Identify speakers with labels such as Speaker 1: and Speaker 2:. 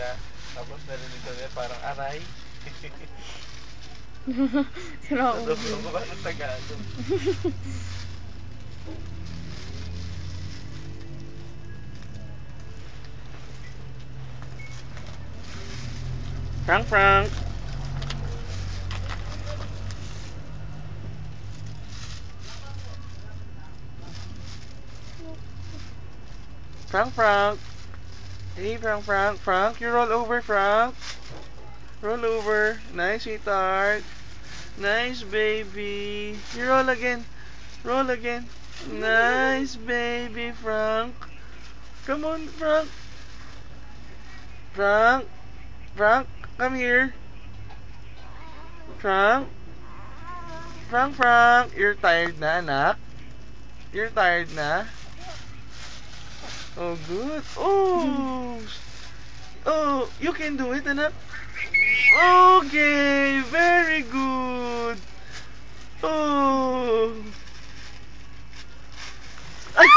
Speaker 1: sila. Tapos narinig ko nila parang aray.
Speaker 2: Sira ulo.
Speaker 1: Nadoblong ko ba ng Tagalog? Frank, Frank! Frank, Frank! Hey, Frank, Frank! Frank, you roll over, Frank! Roll over. Nice, sweetheart. Nice, baby. You roll again. Roll again. Nice, baby, Frank. Come on, Frank. Frank. Frank, come here. Frank. Frank, Frank. You're tired na, anak? You're tired na? Oh, good. Oh. Oh, you can do it, anak. Okay, very good. Oh. Ay!